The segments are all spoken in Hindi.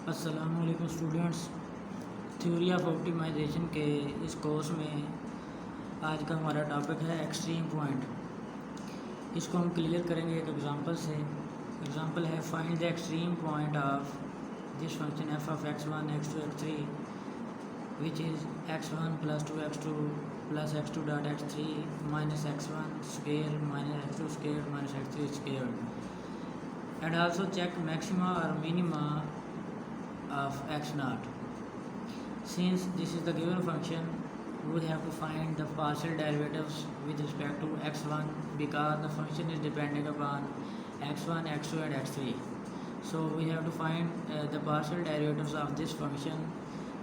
अस्सलामुअलैकुम स्टूडेंट्स। थ्योरी ऑफ ऑप्टिमाइजेशन के इस कोर्स में आज का हमारा टॉपिक है एक्सट्रीम पॉइंट। इसको हम क्लियर करेंगे एक एग्जांपल से। एग्जांपल है find the extreme point of this function F of x1 x2 x3 which is x1 + 2x2 + x2 dot x3 minus x1 square minus x2 square minus x3 square and also check maxima और minima of x0. Since this is the given function, we have to find the partial derivatives with respect to x1 because the function is depending upon x1, x2 and x3. So we have to find the partial derivatives of this function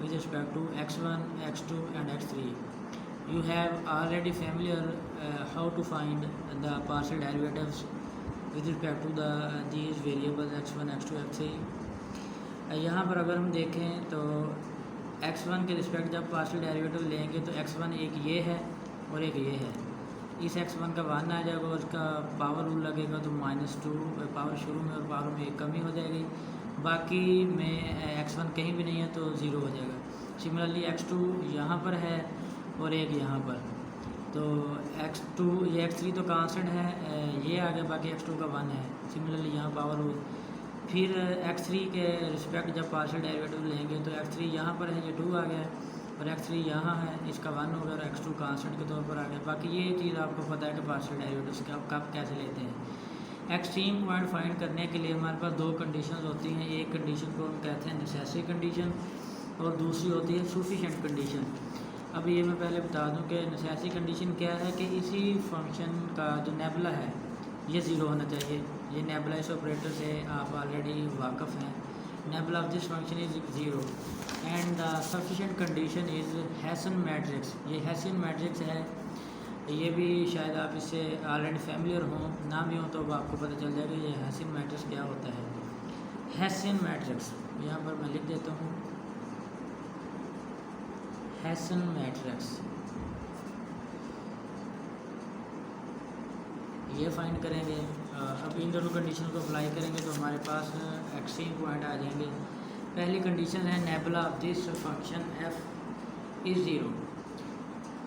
with respect to x1, x2 and x3. You have already familiar how to find the partial derivatives with respect to these variables x1, x2, x3. यहाँ पर अगर हम देखें तो x1 के रिस्पेक्ट जब पार्शियल डेरिवेटिव लेंगे तो x1 एक ये है और एक ये है। इस x1 का 1 आ जाएगा और उसका पावर रूल लगेगा तो -2 पावर शुरू में और पावर में एक कमी हो जाएगी। बाकी में x1 कहीं भी नहीं है तो 0 हो जाएगा। सिमिलरली x2 यहाँ पर है और एक यहाँ पर, तो x2 ये x3 तो कांस्टेंट है, ये आ गया, बाकी x2 का 1 है। सिमिलरली यहाँ पावर रूल। फिर x3 के रिस्पेक्ट जब पार्शियल डेरिवेटिव लेंगे तो x3 यहाँ पर है, ये 2 आ गया और x3 यहाँ है, इसका 1 हो गया और x2 कांस्टेंट के तौर पर आ गया। बाकी ये चीज़ आपको पता है कि पार्शियल डेरिवेटिव्स कब कैसे लेते हैं। एक्सट्रीम पॉइंट फाइंड करने के लिए हमारे पास 2 कंडीशंस होती हैं। एक कंडीशन को हम कहते हैं नेसेसरी कंडीशन और दूसरी होती है सफिशिएंट कंडीशन। अब ये मैं पहले बता दूँ कि नेसेसरी कंडीशन क्या है कि इसी फंक्शन का जो नेबुला है ये 0 होना चाहिए। ये नेबुला इस ऑपरेटर से आप ऑलरेडी वाकफ़ हैं। Nebula of this function is 0 and the sufficient condition is Hesson matrix. ये हैसन मैट्रिक्स है, ये भी शायद आप इससे ऑलरेडी फैमिलियर हों, ना भी हों तो आपको पता चल जाएगा ये हैसन मैट्रिक्स क्या होता है। हैसन मैट्रिक्स यहाँ पर मैं लिख देता हूँ, हैसन मैट्रिक्स ये फाइंड करेंगे। अब इन दोनों कंडीशन को अप्लाई करेंगे तो हमारे पास एक्सट्रीम पॉइंट आ जाएंगे। पहली कंडीशन है nabla of this function f is 0।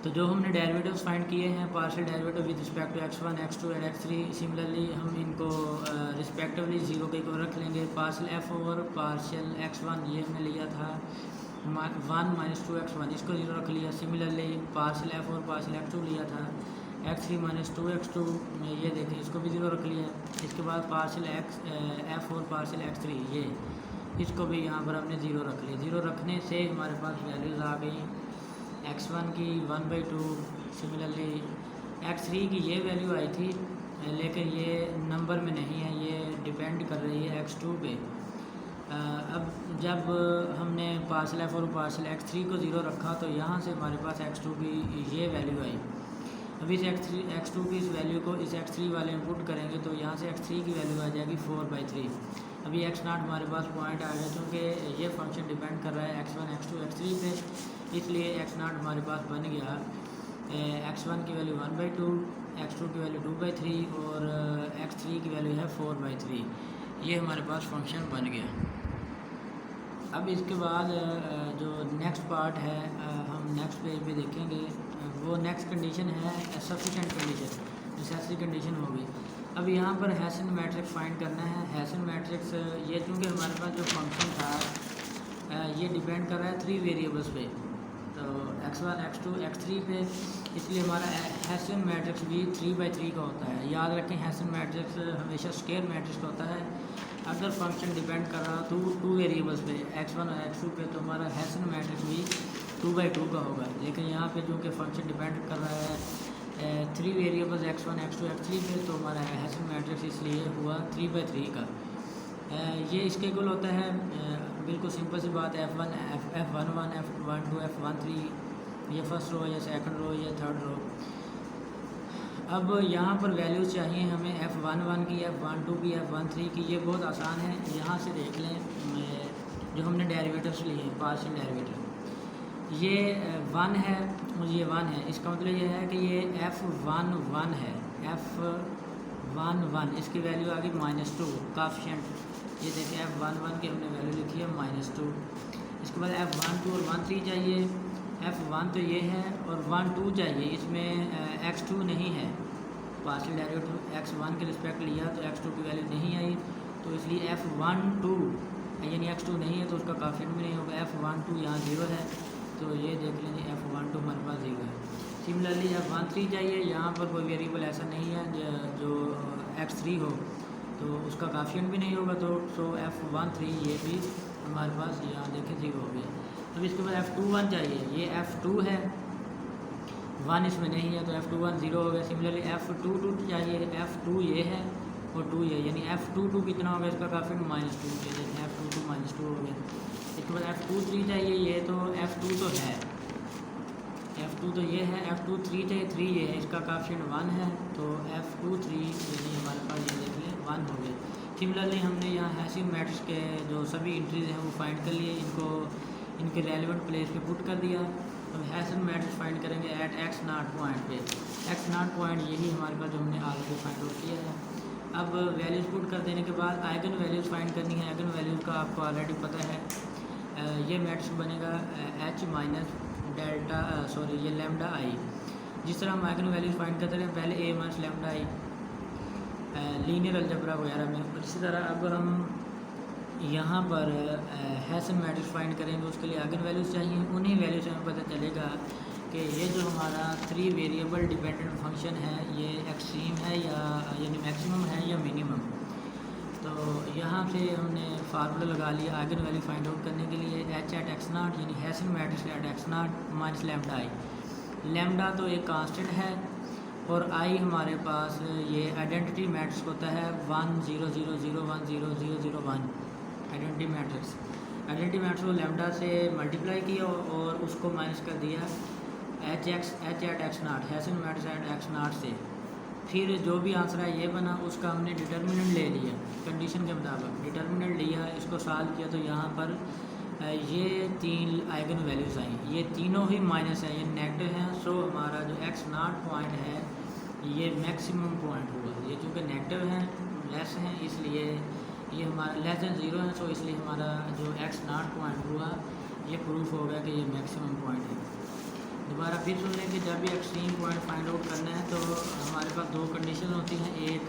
तो जो हमने डेरिवेटिव्स फाइंड किए हैं partial derivative with respect to x1, x2 and x3, similarly हम इनको रिस्पेक्टिवली 0 के ऊपर रख लेंगे। Partial f over partial x1 ये हमने लिया था 1 - 2x1, इसको 0 रख लिया। सिमिलरली पार्शियल f और पार्शियल x2 लिया था x3 - 2x2, ये देखें इसको भी 0 रख लिया। इसके बाद पार्शियल f और पार्शियल x3 ये इसको भी यहाँ पर हमने 0 रख लिया। 0 रखने से हमारे पास वैल्यूज़ आ गई x1 की 1/2, सिमिलरली x3 की ये वैल्यू आई थी लेकिन ये नंबर में नहीं है, ये डिपेंड कर रही है x2 पे। अब जब हमने पार्शियल f और पार्शियल x3 को 0 रखा तो यहाँ से हमारे पास x2 की ये वैल्यू आई। अब इस x2 की इस वैल्यू को इस x3 वाले में पुट करेंगे तो यहाँ से x3 की वैल्यू आ जाएगी 4/3। अभी x0 हमारे पास पॉइंट आ गया, क्योंकि ये फंक्शन डिपेंड कर रहा है x1, x2, x3 पे, इसलिए x0 हमारे पास बन गया x1 की वैल्यू 1/2, x2 की वैल्यू 2/3 और x3 की वैल्यू है 4/3। ये हमारे पास फंक्शन बन गया। अब इसके बाद जो नेक्स्ट पार्ट है हम नेक्स्ट पेज पे देखेंगे, वो नेक्स्ट कंडीशन है सफिशिएंट कंडीशन, नेसेसरी कंडीशन होगी। अब यहाँ पर हैसन मैट्रिक्स फाइंड करना है। हैसन मैट्रिक्स ये चूँकि हमारे पास जो फंक्शन था ये डिपेंड कर रहा है 3 वेरिएबल्स पे, तो x1, x2, x3 पे, इसलिए हमारा हैसन मैट्रिक्स भी 3/3 का होता है। याद रखें हैसन मैट्रिक्स हमेशा स्क्वायर मैट्रिक्स का होता है। अगर फंक्शन डिपेंड कर रहा तो 2 वेरिएबल्स पे x1 और x2 पे तो हमारा हैसन मैट्रिक्स भी 2/2 का होगा। लेकिन यहाँ पे जो कि फंक्शन डिपेंड कर रहा है 3 वेरिएबल्स x1, x2, x3 पे, तो हमारा हैसन मैट्रिक्स इसलिए हुआ 3/3 का। ये इसके इक्वल होता है, बिल्कुल सिंपल सी बात है, f1, f11, f12, f13, ये फर्स्ट रो, ये सेकंड रो, ये थर्ड रो। अब यहाँ पर वैल्यूज़ चाहिए हमें f11 की, f12 की, f13 की। ये बहुत आसान है, यहाँ से देख लें जो हमने डेरिवेटिव्स लिए हैं पार्शियल डेरिवेटिव, ये 1 है और ये 1 है। इसका मतलब ये है कि ये f11 है, f11 इसकी वैल्यू आ गई -2 काफिशिएंट ये देखें F11 की हमने वैल्यू लिखी है -2। इसके बाद F12 और 13 चाहिए। F1 तो ये है और 12 चाहिए, इसमें x2 नहीं है, पार्शियल डेरिवेटिव x1 के रिस्पेक्ट लिया तो x2 की वैल्यू नहीं आई, तो इसलिए F12 यानी x2 नहीं है तो उसका काफियत भी नहीं होगा। F12 यहाँ 0 है, तो ये देख लीजिए F12 हमारे पास 0 है। सिमिलरली F13 चाहिए, यहाँ पर कोई वेरिएबल ऐसा नहीं है जो x3 हो, तो उसका काफियत भी नहीं होगा, तो F13 ये भी हमारे पास यहाँ देखें 0 हो गया। अब इसके बाद F21 चाहिए, ये F2 है, 1 इसमें नहीं है, तो F21 0 हो गया। सिमिलरली F22 चाहिए, F2 ये है और 2 ये, यानी F22 कितना हो गया, इसका काफी -2 के लिए F22 -2 हो गया। इसके बाद F23 चाहिए, ये तो F2 तो है, F2 तो ये है, F23 चाहिए, 3 ये है, इसका काफियत 1 है, तो F23 यानी हमारे पास ये देख लें 1 हो गया। सिमिलरली हमने यहाँ हैसियन मैट्रिक्स के जो सभी इंट्रीज हैं वो फाइंड कर लिए, इनको इनके रेलिवेंट प्लेस पे पुट कर दिया। अब हैसियन मैट्रिक्स फाइंड करेंगे एट x0 पॉइंट पे। x0 पॉइंट यही हमारे पास जो हमने ऑलरेडी फाइंड आउट किया है। अब वैल्यूज़ पुट कर देने के बाद आइगन वैल्यूज़ फाइंड करनी है। आइगन वैल्यूज़ का आपको ऑलरेडी पता है, ये मैट्रिक्स बनेगा h माइनस डेल्टा ये लैम्डा आई। जिस तरह हम आइगन वैल्यूज़ फाइंड करते रहे पहले a minus lambda I linear algebra वगैरह में, इसी तरह अब हम यहाँ पर हैसियन मैट्रिक्स फाइंड करेंगे, उसके लिए आइगन वैल्यूज़ चाहिए। उन्हीं वैल्यूज़ से हमें पता चलेगा कि ये जो हमारा 3 वेरिएबल डिपेंडेंट फंक्शन है ये एक्सट्रीम है या यानी मैक्सिमम है या मिनिमम। तो यहाँ से हमने फार्मूला लगा लिया आइगन वैल्यू फाइंड आउट करने के लिए, h एट x0 यानी Hessian matrix at x0 minus lambda I. Lambda तो एक कांस्टेंट है और आई हमारे पास ये आइडेंटिटी मैट्रिक्स होता है 1 0 0 0 1 0 0 0 1 आइडेंटिटी मैट्रिक्स। आइडेंटिटी मैट्रिक्स को लैम्डा से मल्टीप्लाई किया और उसको माइनस कर दिया h at x0 Hessian matrix at x0 से, फिर जो भी आंसर है ये बना उसका हमने डिटर्मिनेंट ले लिया, कंडीशन के मुताबिक डिटर्मिनेंट लिया, इसको सॉल्व किया तो यहाँ पर ये 3 आइगन वैल्यूज़ आई, ये तीनों ही माइनस हैं, ये नेगेटिव हैं। सो हमारा जो x0 पॉइंट है ये मैक्सिमम पॉइंट हुआ, ये चूँकि नेगेटिव हैं लेस हैं इसलिए ये हमारा लेस देन 0 है, सो इसलिए हमारा जो x0 पॉइंट हुआ ये प्रूफ हो गया कि ये मैक्सिमम पॉइंट है। दोबारा फिर सुन लें कि जब भी एक्सट्रीम पॉइंट फाइंड आउट करना है तो हमारे पास 2 कंडीशन होती हैं, एक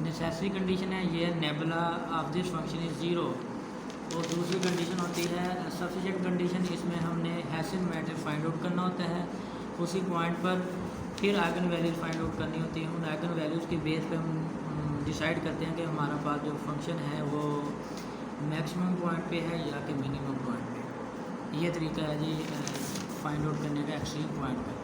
नेसेसरी कंडीशन है ये nebula of this function is 0, और दूसरी कंडीशन होती है सफिशिएंट कंडीशन, इसमें हमने हैसियन मैट्रिक्स फाइंड आउट करना होता है उसी पॉइंट पर, फिर आइगन वैल्यूज़ फाइंड आउट करनी होती है। उन आइगन वैल्यूज़ के बेस पे हम डिसाइड करते हैं कि हमारा पास जो फंक्शन है वो मैक्सिमम पॉइंट पे है या कि मिनिमम पॉइंट पे। ये तरीका है जी फाइंड आउट करने का एक्सट्रीम पॉइंट पर।